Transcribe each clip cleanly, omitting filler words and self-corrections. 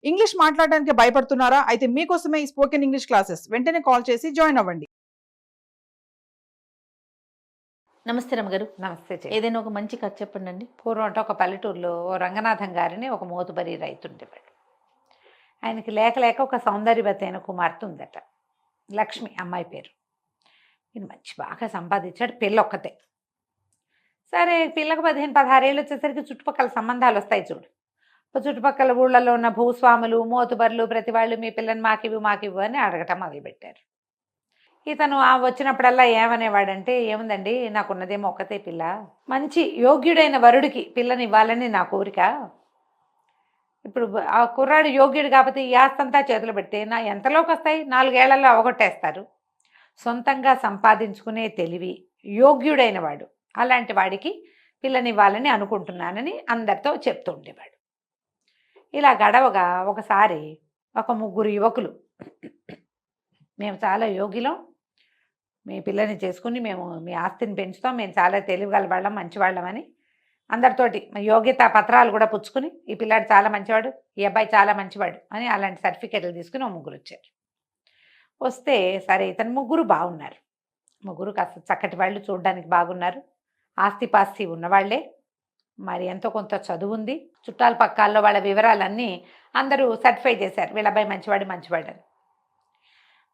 English మాట్లాడడానికి భయపడుతున్నారా? అయితే మీకోసమే ఈ స్పోకెన్ ఇంగ్లీష్ క్లాసెస్. వెంటనే కాల్ చేసి జాయిన్ అవ్వండి. నమస్తే రమ్మగారు. నమస్తే చెయ్యి. ఏదైనా ఒక మంచి కథ చెప్పండి. పూర్వం అంటే ఒక పల్లెటూరులో ఓ రంగనాథం గారిని ఒక మోతుబరి రైతు ఉండేవాడు. ఆయనకి లేక లేక ఒక సౌందర్యవతి అయిన కుమార్తె ఉందట. లక్ష్మి అమ్మాయి పేరు. ఈయన మంచి బాగా సంపాదించాడు, పిల్ల ఒక్కతే. సరే పిల్లకు 15-16 ఏళ్ళు వచ్చేసరికి చుట్టుపక్కల సంబంధాలు వస్తాయి చూడు. చుట్టుపక్కల ఊళ్ళలో ఉన్న భూస్వాములు, మోతుబర్లు ప్రతి వాళ్ళు మీ పిల్లని మాకివ్వు అని అడగటం మొదలుపెట్టారు. ఇతను వచ్చినప్పుడల్లా ఏమనేవాడంటే, ఏముందండి నాకున్నదేమో ఒక్కతే పిల్ల, మంచి యోగ్యుడైన వరుడికి పిల్లని ఇవ్వాలని నా కోరిక. ఇప్పుడు ఆ కుర్రాడు యోగ్యుడు కాకపోతే ఈ ఆస్తంతా చేతులు పెడితే నా ఎంతలోకి వస్తాయి? 4 ఏళ్లలో అవగొట్టేస్తారు. సొంతంగా సంపాదించుకునే తెలివి, యోగ్యుడైన వాడు, అలాంటి వాడికి పిల్లనివ్వాలని అనుకుంటున్నానని అందరితో చెప్తూ ఉండేవాడు. ఇలా గడవగా ఒకసారి ఒక 3 యువకులు, మేము చాలా యోగ్యులం, మీ పిల్లని చేసుకుని మేము మీ ఆస్తిని పెంచుతాం, మేము చాలా తెలివిగల వాళ్ళం, మంచివాళ్ళం అని అందరితోటి యోగ్యతా పత్రాలు కూడా పుచ్చుకుని, ఈ పిల్లాడు చాలా మంచివాడు, ఈ అబ్బాయి చాలా మంచివాడు అని అలాంటి సర్టిఫికెట్లు తీసుకుని 3 వచ్చారు. వస్తే సరే ఇతను 3 బాగున్నారు. 3 కాస్త చక్కటి వాళ్ళు, చూడడానికి బాగున్నారు, ఆస్తిపాస్తి ఉన్నవాళ్లే, మరి ఎంతో కొంత చదువు ఉంది, చుట్టాల పక్కాల్లో వాళ్ళ వివరాలన్నీ అందరూ సర్టిఫై చేశారు, వీళ్ళ అబ్బాయి మంచివాడని.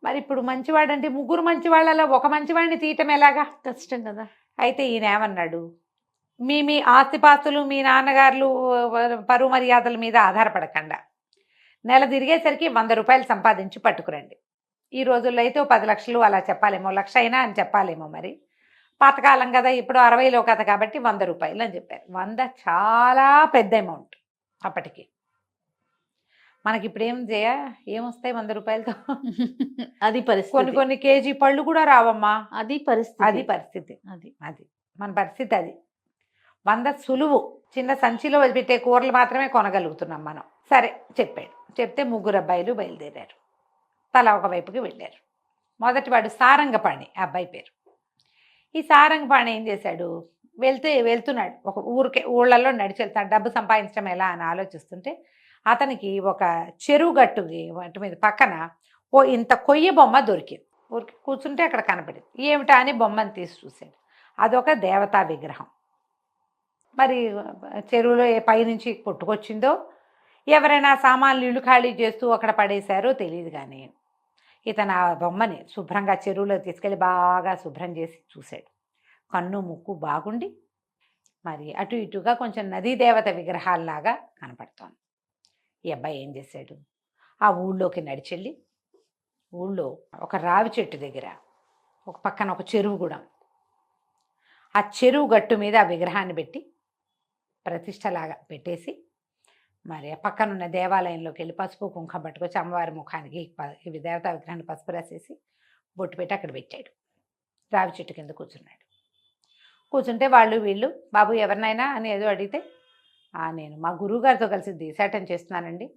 మరి ఇప్పుడు మంచివాడంటే 3 మంచివాళ్ళలో ఒక మంచివాడిని తీయటం ఎలాగా? కష్టం కదా. అయితే ఈయన ఏమన్నాడు, మీ ఆస్తిపాస్తులు, మీ నాన్నగారులు పరువు మర్యాదల మీద ఆధారపడకుండా నెల తిరిగేసరికి 100 రూపాయలు సంపాదించి పట్టుకురండి. ఈ రోజుల్లో అయితే 10 లక్షలు అలా చెప్పాలేమో, 1,00,000 అయినా అని చెప్పాలేమో, మరి పాతకాలం కదా, ఇప్పుడు 60లో కథ కాబట్టి 100 రూపాయలు అని చెప్పారు. 100 చాలా పెద్ద అమౌంట్ అప్పటికి. మనకి ఇప్పుడు ఏమొస్తాయి 100 రూపాయలతో? అది పరిస్థితి. కొన్ని కేజీ పళ్ళు కూడా రావమ్మా. అది పరిస్థితి. అది మన పరిస్థితి. అది 100 సులువు. చిన్న సంచిలో పెట్టే కూరలు మాత్రమే కొనగలుగుతున్నాం మనం. సరే చెప్పాడు. చెప్తే 3 అబ్బాయిలు బయలుదేరారు. తలా ఒకవైపుకి వెళ్ళారు. మొదటివాడు సారంగపాణి, ఆ అబ్బాయి పేరు. ఈ సారంగపాణి ఏం చేశాడు, వెళ్తున్నాడు ఒక ఊళ్ళల్లో నడిచి వెళ్తాడు, డబ్బు సంపాదించడం ఎలా అని ఆలోచిస్తుంటే అతనికి ఒక చెరువు గట్టు మీద పక్కన ఓ ఇంత కొయ్య బొమ్మ దొరికింది. ఊరికి కూర్చుంటే అక్కడ కనపడింది. ఏమిటా అని బొమ్మను తీసి చూశాడు. అదొక దేవతా విగ్రహం. మరి చెరువులో పైనుంచి పుట్టుకొచ్చిందో, ఎవరైనా సామాన్లు ఇల్లు ఖాళీ చేస్తూ అక్కడ పడేశారో తెలియదు, కానీ ఇతను ఆ బొమ్మని శుభ్రంగా చెరువులో తీసుకెళ్ళి బాగా శుభ్రం చేసి చూశాడు. కన్ను ముక్కు బాగుండి మరి అటు ఇటుగా కొంచెం నదీ దేవత విగ్రహాల్లాగా కనపడుతోంది. ఈ అబ్బాయి ఏం చేశాడు, ఆ ఊళ్ళోకి నడిచెళ్ళి ఊళ్ళో ఒక రావి చెట్టు దగ్గర ఒక పక్కన ఒక చెరువు కూడా, ఆ చెరువు గట్టు మీద ఆ విగ్రహాన్ని పెట్టి ప్రతిష్టలాగా పెట్టేసి మరి ఆ పక్కనున్న దేవాలయంలోకి వెళ్ళి పసుపు కుంకుమ పట్టుకొచ్చి అమ్మవారి ముఖానికి ఇవి దేవతా విగ్రహాన్ని పసుపు రాసేసి బొట్టు పెట్టి అక్కడ పెట్టాడు. రావి చెట్టు కింద కూర్చున్నాడు. కూర్చుంటే వాళ్ళు వీళ్ళు, బాబు ఎవరినైనా అని ఏదో అడిగితే, నేను మా గురువుగారితో కలిసి దేశాటం చేస్తున్నానండి,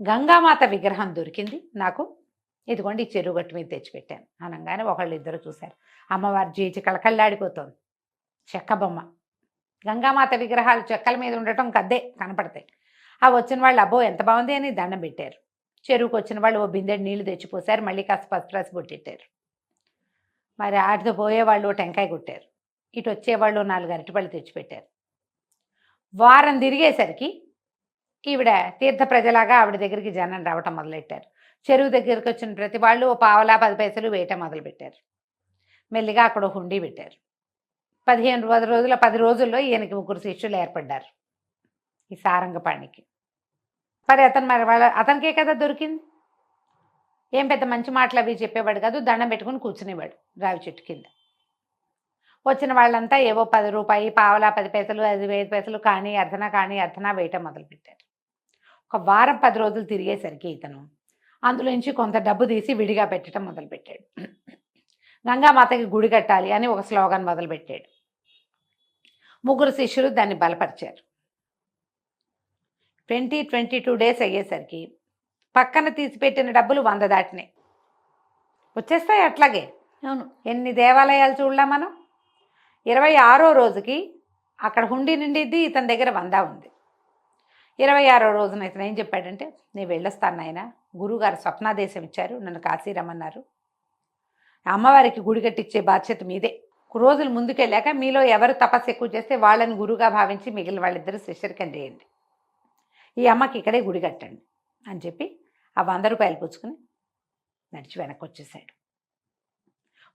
గంగామాత విగ్రహం దొరికింది నాకు, ఇదిగోండి ఈ చెరువు గట్టు మీద తెచ్చిపెట్టాను అనగానే ఒకళ్ళు ఇద్దరు చూశారు. అమ్మవారి జీచి కళకళ్ళాడిపోతుంది. చెక్క బొమ్మ. గంగామాత విగ్రహాలు చెక్కల మీద ఉండటం కద్దే కనపడతాయి. ఆ వచ్చిన వాళ్ళు అబ్బో ఎంత బాగుంది అని దండం పెట్టారు. చెరువుకు వచ్చిన వాళ్ళు ఓ బిందెడు నీళ్లు తెచ్చిపోసారు, మళ్ళీ కాస్త పసుపు రాసి బొట్టెట్టారు. మరి ఆటితో పోయేవాళ్ళు టెంకాయ కొట్టారు, ఇటు వచ్చేవాళ్ళు 4 అరటిపళ్ళు తెచ్చిపెట్టారు. వారం తిరిగేసరికి ఈవిడ తీర్థ ప్రజలాగా ఆవిడ దగ్గరికి జనం రావటం మొదలెట్టారు. చెరువు దగ్గరికి వచ్చిన ప్రతి వాళ్ళు ఓ పావలా 10 పైసలు వేయటం మొదలుపెట్టారు. మెల్లిగా అక్కడ హుండీ పెట్టారు. 10 రోజుల్లో ఈయనకి 3 శిష్యులు ఏర్పడ్డారు, ఈ సారంగపాణికి. మరి అతనికే కదా దొరికింది. ఏం పెద్ద మంచి మాటలు అవి చెప్పేవాడు కాదు, దండం పెట్టుకుని కూర్చునేవాడు రావి చెట్టు కింద. వచ్చిన వాళ్ళంతా ఏవో 10 రూపాయి, పావలా 10 పైసలు, 5 పైసలు కానీ అర్ధనా వేయటం మొదలుపెట్టారు. ఒక వారం 10 రోజులు తిరిగేసరికి ఇతను అందులోంచి కొంత డబ్బు తీసి విడిగా పెట్టడం మొదలుపెట్టాడు. గంగామాతకి గుడి కట్టాలి అని ఒక స్లోగన్ మొదలుపెట్టాడు. 3 శిష్యులు దాన్ని బలపరిచారు. 22 డేస్ అయ్యేసరికి పక్కన తీసిపెట్టిన డబ్బులు 100 దాటినాయి. వచ్చేస్తాయి అట్లాగే. అవును, ఎన్ని దేవాలయాలు చూడలా మనం. 26వ రోజుకి అక్కడ హుండీ నిండిద్ది, ఇతని దగ్గర 100 ఉంది. 26వ రోజున ఇతను ఏం చెప్పాడంటే, నేను వెళ్ళొస్తాను నాయన, గురువుగారు స్వప్నాదేశం ఇచ్చారు, నన్ను కాశీ రమ్మన్నారు, అమ్మవారికి గుడి కట్టించే బాధ్యత మీదే. రోజులు ముందుకెళ్ళాక మీలో ఎవరు తపస్సు ఎక్కువ చేస్తే వాళ్ళని గురువుగా భావించి మిగిలిన వాళ్ళిద్దరూ శిష్యరికం చేయండి, ఈ అమ్మకి ఇక్కడే గుడి కట్టండి అని చెప్పి ఆ 100 రూపాయలు పుచ్చుకుని నడిచి వెనక్కి వచ్చేసాడు.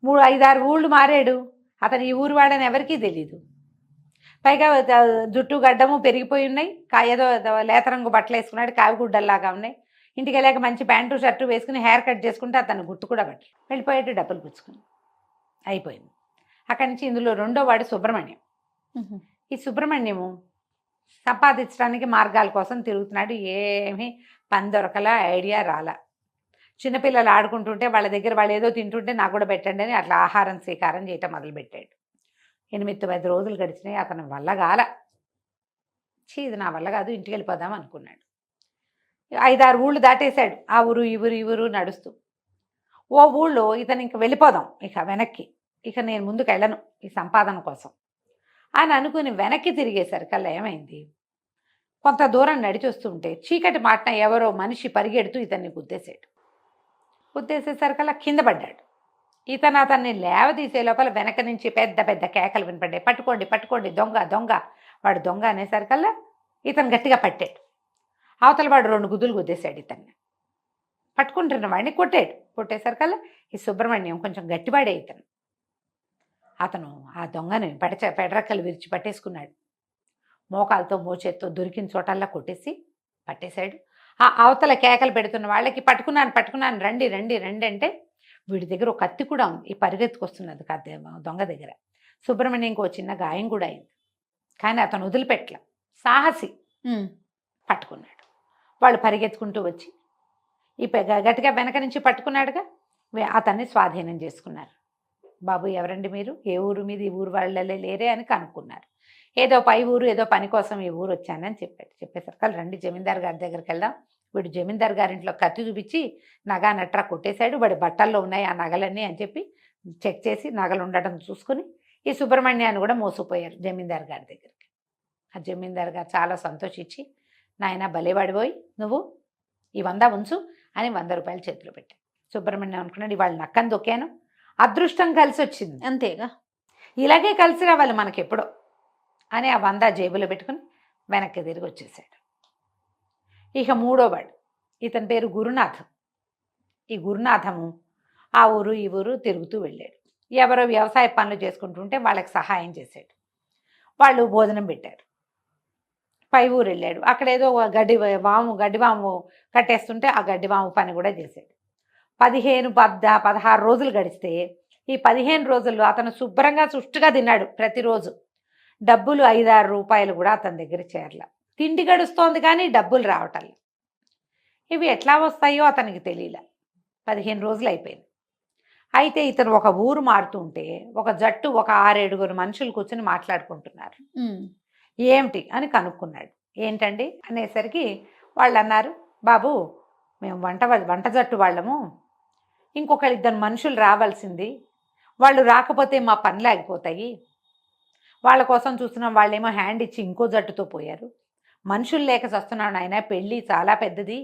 5-6 ఊళ్ళు మారాడు. అతను ఈ ఊరు వాడని ఎవరికీ తెలీదు. పైగా జుట్టు గడ్డము పెరిగిపోయి ఉన్నాయి, ఏదో లేత రంగు బట్టలు వేసుకున్నాడు, కావిగుడ్డల్లాగా ఉన్నాయి. ఇంటికి వెళ్ళాక మంచి ప్యాంటు షర్టు వేసుకుని హెయిర్ కట్ చేసుకుంటే అతను గుర్తు కూడా బట్టలు వెళ్ళిపోయాడు, డబ్బులు పుచ్చుకుని అయిపోయింది. అక్కడి నుంచి ఇందులో రెండో వాడు సుబ్రహ్మణ్యం. ఈ సుబ్రహ్మణ్యము సంపాదించడానికి మార్గాల కోసం తిరుగుతున్నాడు. ఏమీ పని దొరకలా, ఐడియా రాలా. చిన్నపిల్లలు ఆడుకుంటుంటే వాళ్ళ దగ్గర వాళ్ళు ఏదో తింటుంటే నాకు కూడా పెట్టండి అని అట్లా ఆహారం స్వీకారం చేయటం మొదలుపెట్టాడు. 8-10 రోజులు గడిచినాయి. అతని వల్ల కాల. ఇది నా వల్ల కాదు, ఇంటికి వెళ్ళిపోదాం అనుకున్నాడు. 5-6 ఊళ్ళు దాటేశాడు. ఆ ఊరు ఈ ఊరు ఈ ఊరు నడుస్తూ ఓ ఊళ్ళో ఇతను ఇంక వెళ్ళిపోదాం ఇక వెనక్కి, ఇక నేను ముందుకు వెళ్ళను ఈ సంపాదన కోసం అని అనుకుని వెనక్కి తిరిగేసరికల్లా ఏమైంది, కొంత దూరం నడిచి వస్తుంటే చీకటి మాటన ఎవరో మనిషి పరిగెడుతూ ఇతన్ని గుద్దేసేసరికల్లా కింద పడ్డాడు. ఇతను అతన్ని లేవదీసే లోపల వెనక నుంచి పెద్ద పెద్ద కేకలు వినపడ్డాయి. పట్టుకోండి పట్టుకోండి, దొంగ దొంగ, వాడు దొంగ అనేసరికల్లా ఇతను గట్టిగా పట్టాడు. అవతల వాడు 2 గుద్దులు గుద్దేశాడు. ఇతన్ని పట్టుకుంటున్న వాడిని కొట్టేసరికల్లా ఈ సుబ్రహ్మణ్యం కొంచెం గట్టివాడే. అతను ఆ దొంగని పెడరక్కలు విరిచి పట్టేసుకున్నాడు. మోకాలతో మోచేత్తో దొరికిన చోటల్లా పట్టేశాడు. ఆ అవతల కేకలు పెడుతున్న వాళ్ళకి పట్టుకున్నాను రండి రండి రండి అంటే వీడి దగ్గర ఒక కత్తి కూడా ఉంది. ఈ పరిగెత్తుకొస్తున్నది కత్తి దొంగ దగ్గర. సుబ్రహ్మణ్యంకి చిన్న గాయం కూడా అయింది. కానీ అతను వదిలిపెట్టల, సాహసి, పట్టుకున్నాడు. వాళ్ళు పరిగెత్తుకుంటూ వచ్చి ఈ గట్టిగా వెనక నుంచి పట్టుకున్నాడుగా, అతన్ని స్వాధీనం చేసుకున్నారు. బాబు ఎవరండి మీరు, ఏ ఊరు మీది, ఈ ఊరు వాళ్ళే లేరే అని కనుక్కున్నారు. ఏదో పై ఊరు, ఏదో పని కోసం ఈ ఊరు వచ్చానని చెప్పేసరికి రండి జమీందార్ గారి దగ్గరికి వెళ్దాం. వీడు జమీందార్ గారింట్లో కత్తి చూపించి నగా నట్రా కొట్టేశాడు, వాడి బట్టల్లో ఉన్నాయి ఆ నగలన్నీ అని చెప్పి చెక్ చేసి నగలు ఉండడం చూసుకుని ఈ సుబ్రహ్మణ్యాన్ని కూడా మోసుకుపోయారు జమీందార్ గారి దగ్గరికి. ఆ జమీందార్ గారు చాలా సంతోషించి, నాయన భలేవాడిపోయి నువ్వు ఈ 100 ఉంచు అని 100 రూపాయలు చేతిలో పెట్టాడు. సుబ్రహ్మణ్యం అనుకున్నాడు, ఇవాళ నక్కని దొక్కాను, అదృష్టం కలిసి వచ్చింది, అంతేగా, ఇలాగే కలిసి రావాలి మనకెప్పుడో అని ఆ 100 జేబులో పెట్టుకుని వెనక్కి తిరిగి వచ్చేసాడు. ఇక మూడోవాడు, ఇతని పేరు గురునాథం. ఈ గురునాథము ఆ ఊరు ఈ ఊరు తిరుగుతూ వెళ్ళాడు. ఎవరో వ్యవసాయ పనులు చేసుకుంటుంటే వాళ్ళకి సహాయం చేశాడు. వాళ్ళు భోజనం పెట్టారు. పై ఊరు వెళ్ళాడు. అక్కడ ఏదో గడ్డివాము కట్టేస్తుంటే ఆ గడ్డివాము పని కూడా చేశాడు. 16 రోజులు గడిస్తే ఈ 15 రోజుల్లో అతను శుభ్రంగా సుష్టుగా తిన్నాడు ప్రతిరోజు. డబ్బులు 5-6 రూపాయలు కూడా అతని దగ్గర చేరల. తిండి గడుస్తోంది కానీ డబ్బులు రావటం. ఇవి ఎట్లా వస్తాయో అతనికి తెలియలే. 15 రోజులు అయిపోయింది. అయితే ఇతను ఒక ఊరు మారుతుంటే ఒక జట్టు ఒక 6-7 మనుషులు కూర్చొని మాట్లాడుకుంటున్నారు. ఏమిటి అని కనుక్కున్నాడు. ఏంటండి అనేసరికి వాళ్ళు అన్నారు, బాబు మేము వంట జట్టు వాళ్ళము, ఇంకొక 2 మనుషులు రావాల్సింది, వాళ్ళు రాకపోతే మా పనులు ఆగిపోతాయి, వాళ్ళ కోసం చూస్తున్నాం, వాళ్ళేమో హ్యాండ్ ఇచ్చి ఇంకో జట్టుతో పోయారు, మనుషులు లేక చస్తున్నాను ఆయన, పెళ్ళి చాలా పెద్దది,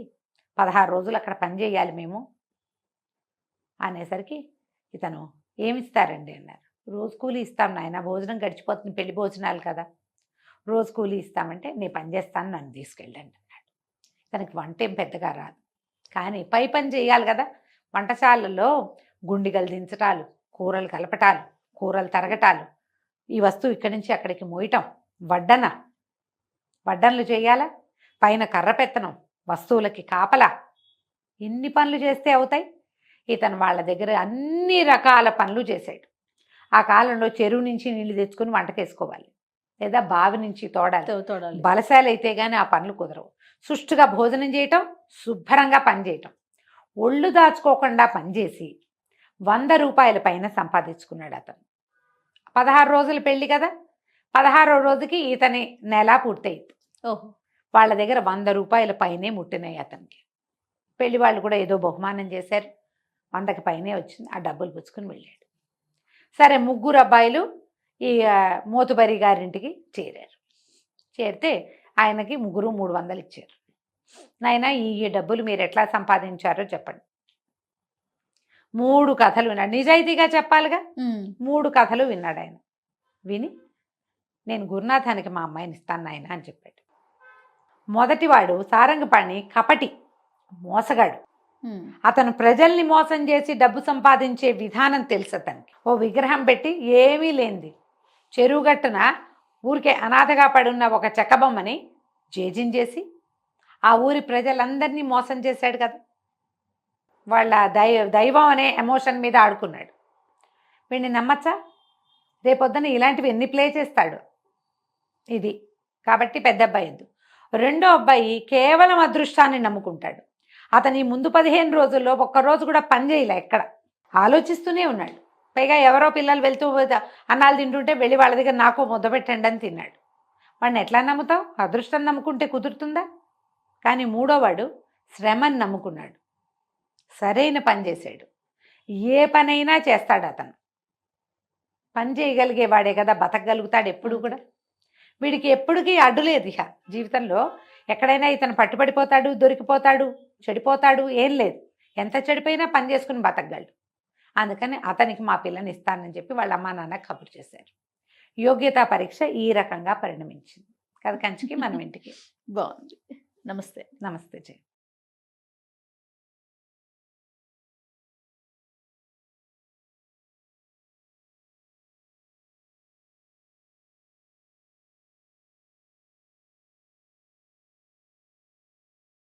16 రోజులు అక్కడ పని చేయాలి మేము అనేసరికి ఇతను ఏమిస్తారండి అన్నారు. రోజు కూలీ ఇస్తాం నాయన, భోజనం గడిచిపోతుంది, పెళ్లి భోజనాలు కదా, రోజు కూలీ ఇస్తామంటే నేను పని చేస్తాను, నన్ను తీసుకెళ్ళండి అన్నాడు. తనకి వంట ఏం పెద్దగా రాదు, కానీ పై పని చేయాలి కదా. వంటశాలలో గుండిగలు దించటాలు, కూరలు కలపటాలు, కూరలు తరగటాలు, ఈ వస్తువు ఇక్కడి నుంచి అక్కడికి మోయటం, వడ్డనలు చేయాలా, పైన కర్ర పెత్తనం, వస్తువులకి కాపలా, ఇన్ని పనులు చేస్తే అవుతాయి. ఇతను వాళ్ళ దగ్గర అన్ని రకాల పనులు చేశాడు. ఆ కాలంలో చెరువు నుంచి నీళ్లు తెచ్చుకొని వంటకేసుకోవాలి, లేదా బావి నుంచి తోడాలి. బలశాలు అయితే కానీ ఆ పనులు కుదరవు. సుష్టుగా భోజనం చేయటం, శుభ్రంగా పని చేయటం, ఒళ్ళు దాచుకోకుండా పనిచేసి 100 రూపాయల పైన సంపాదించుకున్నాడు అతను. 16 రోజులు పెళ్ళి కదా, 16వ రోజుకి ఇతని నెల పూర్తయింది. వాళ్ళ దగ్గర 100 రూపాయల పైనే ముట్టినాయి అతనికి. పెళ్లి వాళ్ళు కూడా ఏదో బహుమానం చేశారు, 100కి పైనే వచ్చింది. ఆ డబ్బులు పుచ్చుకుని వెళ్ళాడు. సరే, 3 అబ్బాయిలు ఈ మోతుబరి గారింటికి చేరారు. చేరితే ఆయనకి ముగ్గురు 300 ఇచ్చారు. నాయనా ఈ డబ్బులు మీరు ఎట్లా సంపాదించారో చెప్పండి. 3 కథలు విన్నాడు. నిజాయితీగా చెప్పాలిగా. 3 కథలు విన్నాడు ఆయన. విని నేను గురునాథానికి మా అమ్మాయిని ఇస్తాను నాయన అని చెప్పాడు. మొదటివాడు సారంగపాణి కపటి, మోసగాడు. అతను ప్రజల్ని మోసం చేసి డబ్బు సంపాదించే విధానం తెలుసు అతనికి. ఓ విగ్రహం పెట్టి ఏమీ లేనిది చెరువుగట్టున ఊరికే అనాథగా పడున్న ఒక చెక్కబొమ్మని జేజిన్ చేసి ఆ ఊరి ప్రజలందరినీ మోసం చేశాడు కదా. వాళ్ళ దైవం అనే ఎమోషన్ మీద ఆడుకున్నాడు. వీడిని నమ్మచ్చా? రేపొద్దున ఇలాంటివి ఎన్ని ప్లే చేస్తాడు. ఇది కాబట్టి పెద్ద అబ్బాయి ఎందుకు. రెండో అబ్బాయి కేవలం అదృష్టాన్ని నమ్ముకుంటాడు. అతని ముందు 15 రోజుల్లో ఒక్కరోజు కూడా పని చేయలే, ఎక్కడ ఆలోచిస్తూనే ఉన్నాడు. పైగా ఎవరో పిల్లలు వెళ్తూ అన్నాలు తింటుంటే వెళ్ళి వాళ్ళ దగ్గర నాకు ముద్ద పెట్టండి అని తిన్నాడు. వాడిని ఎట్లా నమ్ముతావు? అదృష్టం నమ్ముకుంటే కుదురుతుందా? కానీ మూడోవాడు శ్రమని నమ్ముకున్నాడు. సరైన పని చేశాడు. ఏ పనైనా చేస్తాడు అతను. పని చేయగలిగేవాడే కదా బతకగలుగుతాడు ఎప్పుడు కూడా. వీడికి ఎప్పటికీ అడ్డు లేదు ఇక జీవితంలో. ఎక్కడైనా ఇతను పట్టుబడిపోతాడు, దొరికిపోతాడు, చెడిపోతాడు, ఏం లేదు. ఎంత చెడిపోయినా పని చేసుకుని బతకగలడు. అందుకని అతనికి మా పిల్లని ఇస్తానని చెప్పి వాళ్ళ అమ్మా నాన్న కబురు చేశారు. యోగ్యతా పరీక్ష ఈ రకంగా పరిణమించింది. కథ కంచికి మనం ఇంటికి. బాగుంది. నమస్తే. నమస్తే జయ.